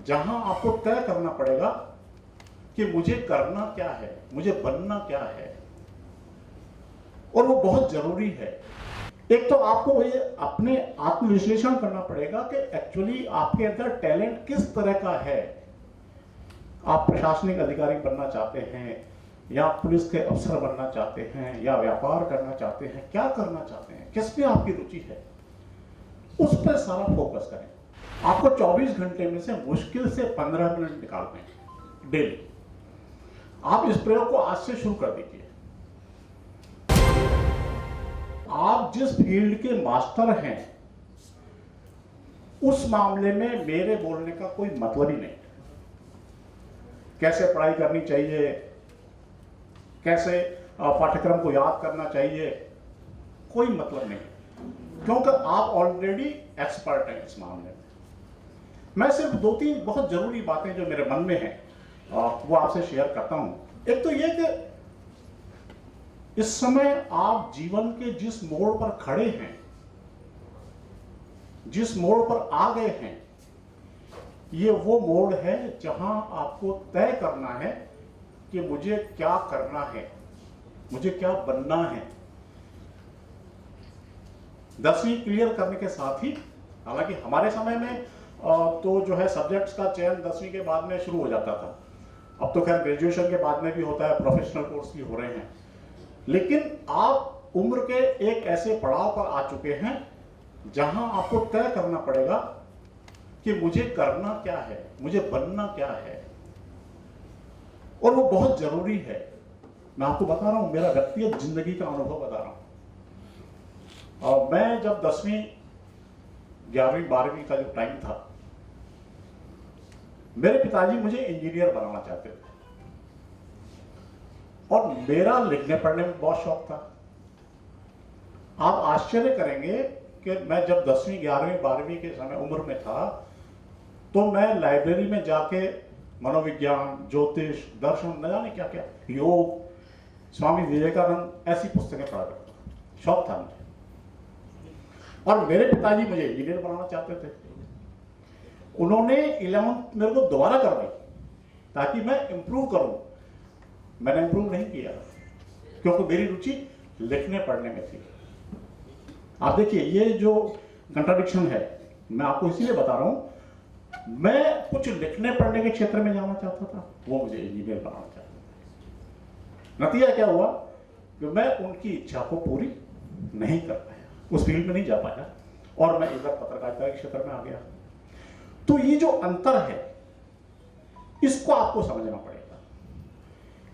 जहां आपको तय करना पड़ेगा कि मुझे करना क्या है, मुझे बनना क्या है, और वो बहुत जरूरी है। एक तो आपको ये अपने आत्मविश्लेषण करना पड़ेगा कि एक्चुअली आपके अंदर टैलेंट किस तरह का है। आप प्रशासनिक अधिकारी बनना चाहते हैं, या पुलिस के अफसर बनना चाहते हैं, या व्यापार करना चाहते हैं, क्या करना चाहते हैं, किस पे आपकी रुचि है, उस पर सारा फोकस करें। आपको 24 घंटे में से मुश्किल से 15 मिनट निकालने हैं डेली। आप इस प्रयोग को आज से शुरू कर दीजिए। आप जिस फील्ड के मास्टर हैं उस मामले में मेरे बोलने का कोई मतलब ही नहीं। कैसे पढ़ाई करनी चाहिए, कैसे पाठ्यक्रम को याद करना चाहिए, कोई मतलब नहीं, क्योंकि आप ऑलरेडी एक्सपर्ट हैं इस मामले में। मैं सिर्फ 2-3 बहुत जरूरी बातें जो मेरे मन में हैं वो आपसे शेयर करता हूं। एक तो ये कि इस समय आप जीवन के जिस मोड़ पर खड़े हैं, जिस मोड़ पर आ गए हैं, ये वो मोड़ है जहां आपको तय करना है कि मुझे क्या करना है, मुझे क्या बनना है। 10वीं क्लियर करने के साथ ही, हालांकि हमारे समय में तो जो है सब्जेक्ट्स का चयन 10वीं के बाद में शुरू हो जाता था। अब तो खैर ग्रेजुएशन के बाद में भी होता है, प्रोफेशनल कोर्स भी हो रहे हैं। लेकिन आप उम्र के एक ऐसे पड़ाव पर आ चुके हैं जहां आपको तय करना पड़ेगा कि मुझे करना क्या है, मुझे बनना क्या है, और वो बहुत जरूरी है। मैं आपको बता रहा हूं, मेरा व्यक्तिगत जिंदगी का अनुभव बता रहा हूं। मैं जब 10वीं 11वीं 12वीं का जो टाइम था, मेरे पिताजी मुझे इंजीनियर बनाना चाहते थे, और मेरा लिखने पढ़ने में बहुत शौक था। आप आश्चर्य करेंगे कि मैं जब 10वीं 11वीं 12वीं के समय उम्र में था, तो मैं लाइब्रेरी में जाके मनोविज्ञान, ज्योतिष, दर्शन, न जाने क्या क्या, योग, स्वामी विवेकानंद, ऐसी पुस्तकें पढ़ा करता था। शौक था मुझे। और मेरे पिताजी मुझे इंजीनियर बनाना चाहते थे। उन्होंने 11th मेरे को दोबारा करवाई ताकि मैं इंप्रूव करूं। मैंने इंप्रूव नहीं किया, क्योंकि मेरी रुचि लिखने पढ़ने में थी। आप देखिए, ये जो कंट्राडिक्शन है, मैं आपको इसीलिए बता रहा हूं। मैं कुछ लिखने पढ़ने के क्षेत्र में जाना चाहता था, वो मुझे इंजीनियर बनाना चाहता था। नतीजा क्या हुआ कि मैं उनकी इच्छा को पूरी नहीं कर पाया, उस फील्ड में नहीं जा पाया, और मैं इधर पत्रकारिता के क्षेत्र में आ गया। तो ये जो अंतर है, इसको आपको समझना पड़ेगा।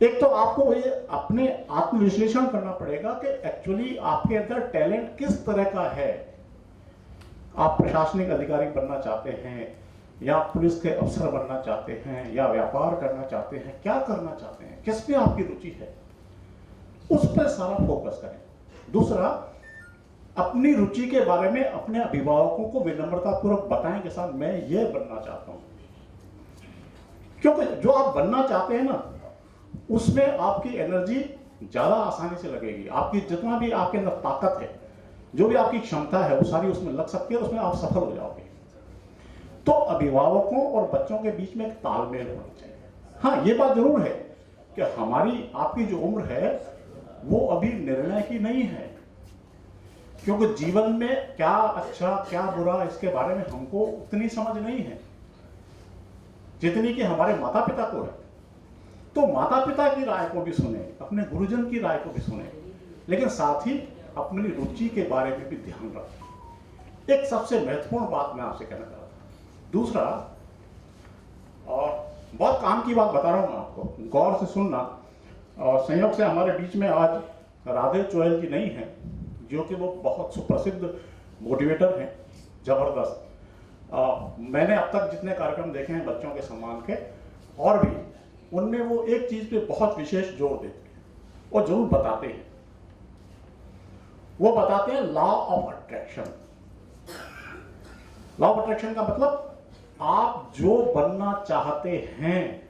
एक तो आपको ये अपने आत्मविश्लेषण करना पड़ेगा कि एक्चुअली आपके अंदर टैलेंट किस तरह का है। आप प्रशासनिक अधिकारी बनना चाहते हैं, या पुलिस के अफसर बनना चाहते हैं, या व्यापार करना चाहते हैं, क्या करना चाहते हैं, किस पे आपकी रुचि है, उस पर सारा फोकस करें। दूसरा, अपनी रुचि के बारे में अपने अभिभावकों को विनम्रतापूर्वक बताएं कि साहब मैं ये बनना चाहता हूं। क्योंकि जो आप बनना चाहते हैं ना, उसमें आपकी एनर्जी ज्यादा आसानी से लगेगी। आपकी जितना भी आपके अंदर ताकत है, जो भी आपकी क्षमता है, वो सारी उसमें लग सकती है, उसमें आप सफल हो जाओगे। तो अभिभावकों और बच्चों के बीच में एक तालमेल होना चाहिए। हाँ, ये बात जरूर है कि हमारी आपकी जो उम्र है वो अभी निर्णय की नहीं है, क्योंकि जीवन में क्या अच्छा क्या बुरा इसके बारे में हमको उतनी समझ नहीं है जितनी कि हमारे माता पिता को है। तो माता पिता की राय को भी सुने, अपने गुरुजन की राय को भी सुने, लेकिन साथ ही अपनी रुचि के बारे में भी ध्यान रखें। एक सबसे महत्वपूर्ण बात मैं आपसे कहना चाहता हूं। दूसरा, और बहुत काम की बात बता रहा हूं मैं आपको, गौर से सुनना। और संयोग से हमारे बीच में आज राधे चोयल जी नहीं है, जो कि वो बहुत सुप्रसिद्ध मोटिवेटर हैं, जबरदस्त। मैंने अब तक जितने कार्यक्रम देखे हैं बच्चों के सम्मान के, और भी, उनमें वो एक चीज पे बहुत विशेष जोर देते हैं और जरूर बताते हैं। वो बताते हैं law of attraction. Law of attraction का मतलब, आप जो बनना चाहते हैं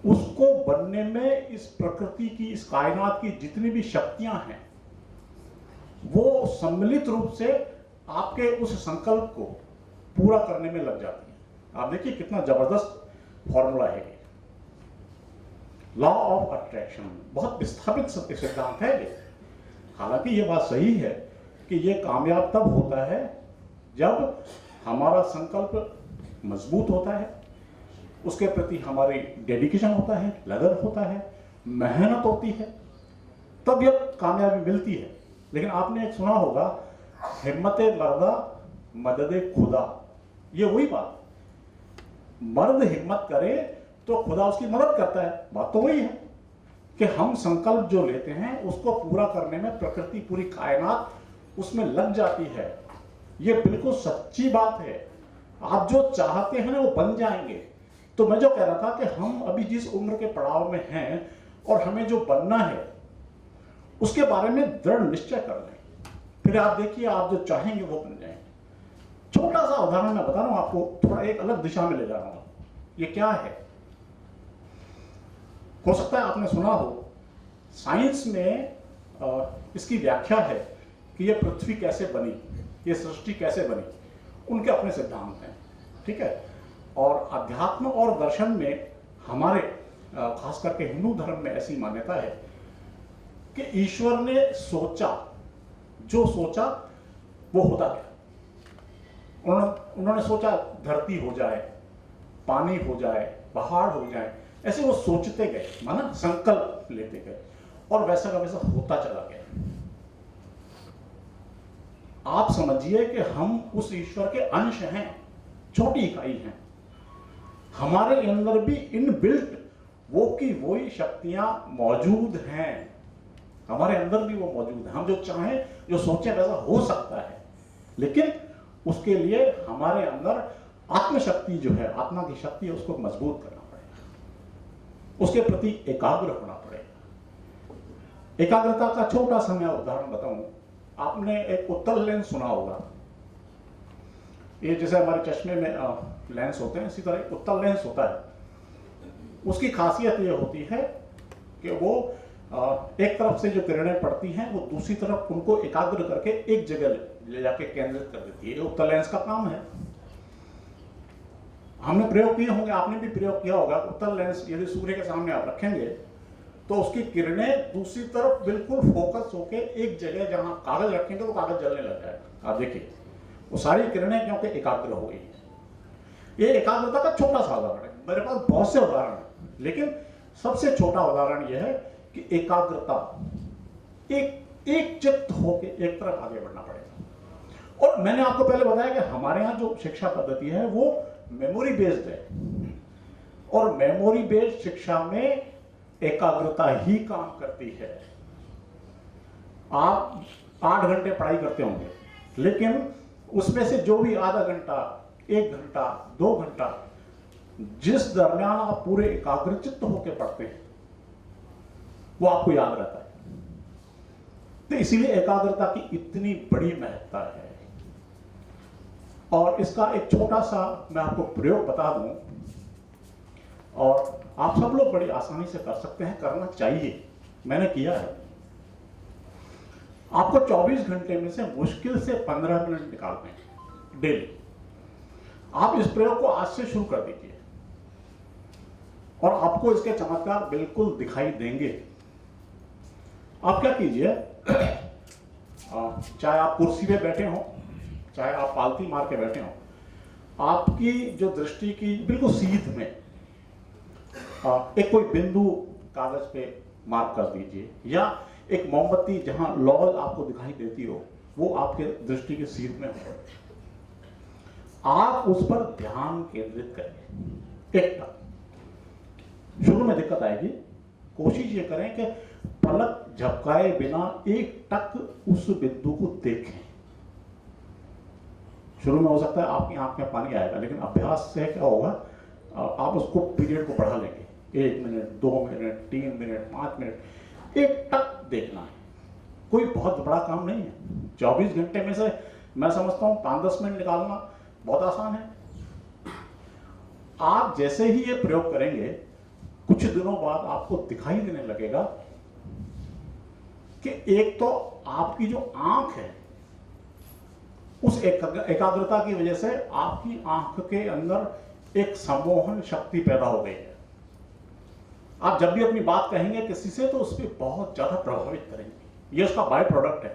उसको बनने में इस प्रकृति की, इस कायनात की जितनी भी शक्तियां हैं, वो सम्मिलित रूप से आपके उस संकल्प को पूरा करने में लग जाती है। आप देखिए कितना जबरदस्त फॉर्मूला है ये। लॉ ऑफ अट्रैक्शन बहुत विस्थापित सिद्धांत है ये। हालांकि ये बात सही है कि ये कामयाब तब होता है जब हमारा संकल्प मजबूत होता है, उसके प्रति हमारी डेडिकेशन होता है, लगन होता है, मेहनत होती है, तब यह कामयाबी मिलती है। लेकिन आपने एक सुना होगा, हिम्मत मर्दा मदद खुदा। ये वही बात, मर्द हिम्मत करे तो खुदा उसकी मदद करता है। बात तो वही है कि हम संकल्प जो लेते हैं उसको पूरा करने में प्रकृति, पूरी कायनात उसमें लग जाती है। ये बिल्कुल सच्ची बात है। आप जो चाहते हैं ना वो बन जाएंगे। तो मैं जो कह रहा था कि हम अभी जिस उम्र के पड़ाव में हैं और हमें जो बनना है उसके बारे में दृढ़ निश्चय कर लें, फिर आप देखिए आप जो चाहेंगे वो बन जाएंगे। छोटा सा उदाहरण मैं बता रहा हूं आपको, थोड़ा एक अलग दिशा में ले जा रहा हूं। ये क्या है, हो सकता है आपने सुना हो, साइंस में इसकी व्याख्या है कि ये पृथ्वी कैसे बनी, ये सृष्टि कैसे बनी, उनके अपने सिद्धांत हैं, ठीक है। और अध्यात्म और दर्शन में हमारे खास करके हिंदू धर्म में ऐसी मान्यता है कि ईश्वर ने सोचा, जो सोचा वो होता गया। उन्होंने सोचा धरती हो जाए, पानी हो जाए, पहाड़ हो जाए, ऐसे वो सोचते गए, माना संकल्प लेते गए और वैसा का वैसा होता चला गया। आप समझिए कि हम उस ईश्वर के अंश हैं, छोटी इकाई हैं। हमारे अंदर भी इनबिल्ट वो की वही शक्तियां मौजूद हैं, हमारे अंदर भी वो मौजूद है। हम जो चाहें, जो सोचें वैसा हो सकता है, लेकिन उसके लिए हमारे अंदर आत्मशक्ति जो है, आत्मा की शक्ति है, उसको मजबूत करना पड़ेगा, उसके प्रति एकाग्र होना पड़ेगा। एकाग्रता का छोटा सा मैं उदाहरण बताऊं। आपने एक उत्तल लेंस सुना होगा, ये जैसे हमारे चश्मे में लेंस होते हैं, इसी तरह एक उत्तल लेंस होता है। उसकी खासियत ये होती है कि वो एक तरफ से जो किरणें पड़ती हैं वो दूसरी तरफ उनको एकाग्र करके एक जगह ले जाके केंद्रित कर देती है। उत्तल लेंस का काम है। हमने प्रयोग किए होंगे, आपने भी प्रयोग किया होगा। उत्तल लेंस यदि सूर्य के सामने आप रखेंगे तो उसकी किरणें दूसरी तरफ बिल्कुल फोकस होके एक जगह, जहां कागज रखेंगे तो कागज जलने लग जाएगा। आप देखिए वो सारी किरणें क्योंकि एकाग्र हो गई है। ये एकाग्रता का छोटा सा उदाहरण है। मेरे पास बहुत से उदाहरण है, लेकिन सबसे छोटा उदाहरण यह है कि एकाग्रता, एक चित्त होके एक तरफ आगे बढ़ना पड़ेगा। और मैंने आपको पहले बताया कि हमारे यहाँ जो शिक्षा पद्धति है वो मेमोरी बेस्ड है, और मेमोरी बेस्ड शिक्षा में एकाग्रता ही काम करती है। आप 8 घंटे पढ़ाई करते होंगे, लेकिन उसमें से जो भी आधा घंटा, 1 घंटा, 2 घंटा जिस दरमियान आप पूरे एकाग्रचित्त होकर पढ़ते हैं वो आपको याद रहता है। तो इसीलिए एकाग्रता की इतनी बड़ी महत्ता है। और इसका एक छोटा सा मैं आपको प्रयोग बता दूं, और आप सब लोग बड़ी आसानी से कर सकते हैं, करना चाहिए, मैंने किया है। आपको 24 घंटे में से मुश्किल से 15 मिनट निकालने हैं डेली। आप इस प्रयोग को आज से शुरू कर दीजिए और आपको इसके चमत्कार बिल्कुल दिखाई देंगे। आप क्या कीजिए, चाहे आप कुर्सी पे बैठे हो, चाहे आप पालती मार के बैठे हो, आपकी जो दृष्टि की बिल्कुल सीध में एक कोई बिंदु कागज पे मार्क कर दीजिए, या एक मोमबत्ती जहां लौ आपको दिखाई देती हो वो आपके दृष्टि के सीध में हो। आप उस पर ध्यान केंद्रित करें। एक टक, शुरू में दिक्कत आएगी, कोशिश ये करें कि पलक झपकाए बिना एक टक उस बिंदु को देखें। शुरू में हो सकता है आपकी आंख में पानी आएगा, लेकिन अभ्यास से क्या होगा, आप उसको पीरियड को बढ़ा लेंगे। 1 मिनट, 2 मिनट, 3 मिनट, 5 मिनट, एक टक देखना है। कोई बहुत बड़ा काम नहीं है। 24 घंटे में से मैं समझता हूं 5-10 मिनट निकालना बहुत आसान है। आप जैसे ही ये प्रयोग करेंगे, कुछ दिनों बाद आपको दिखाई देने लगेगा कि एक तो आपकी जो आंख है उस एकाग्रता की वजह से आपकी आंख के अंदर एक सम्मोहन शक्ति पैदा हो गई है। आप जब भी अपनी बात कहेंगे किसी से तो उस पर बहुत ज्यादा प्रभावित करेंगे, ये उसका बाय प्रोडक्ट है।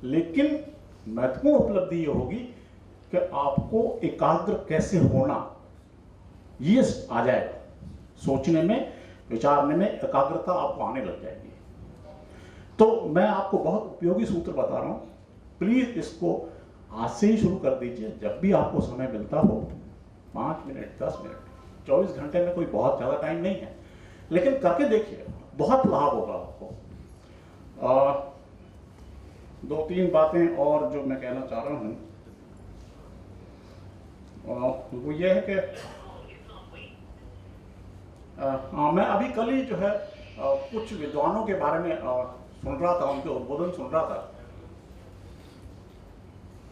लेकिन महत्वपूर्ण उपलब्धि ये होगी कि आपको एकाग्र कैसे होना ये आ जाएगा, सोचने में विचारने में एकाग्रता आपको आने लग जाएगी। तो मैं आपको बहुत उपयोगी सूत्र बता रहा हूं, प्लीज इसको आज से ही शुरू कर दीजिए। जब भी आपको समय मिलता हो, 5 मिनट 10 मिनट, 24 घंटे में कोई बहुत ज्यादा टाइम नहीं है, लेकिन करके देखिए, बहुत लाभ होगा आपको। 2-3 बातें और जो मैं कहना चाह रहा हूं वो ये है कि मैं अभी कल ही जो है कुछ विद्वानों के बारे में सुन रहा था, उनके उद्बोधन सुन रहा था।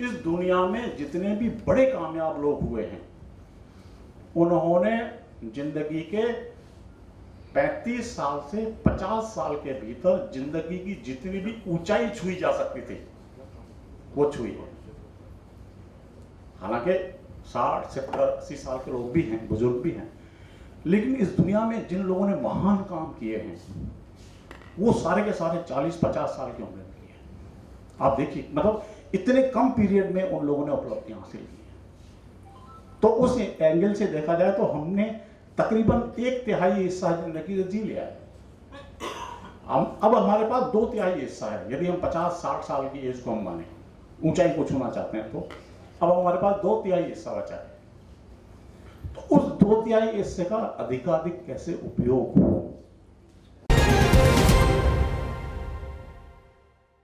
इस दुनिया में जितने भी बड़े कामयाब लोग हुए हैं, उन्होंने जिंदगी के 35 साल से 50 साल के भीतर जिंदगी की जितनी भी ऊंचाई छुई जा सकती थी वो छुई है। हालांकि 60, 70, 80 साल के लोग भी हैं, बुजुर्ग भी हैं, लेकिन इस दुनिया में जिन लोगों ने महान काम किए हैं वो सारे के सारे 40-50 साल की उम्र में किए हैं। आप देखिए, मतलब इतने कम पीरियड में उन लोगों ने उपलब्धियां हासिल की हैं। तो उस एंगल से देखा जाए तो हमने तकरीबन 1/3 हिस्सा जिंदगी जी लिया है। अब हमारे पास 2/3 हिस्सा है, यदि हम 50-60 साल की एज को हम माने, ऊंचाई को छूना चाहते हैं, तो अब हमारे पास 2/3 हिस्सा बचा है। तो उस 2/3 हिस्से का अधिकाधिक कैसे उपयोग हो,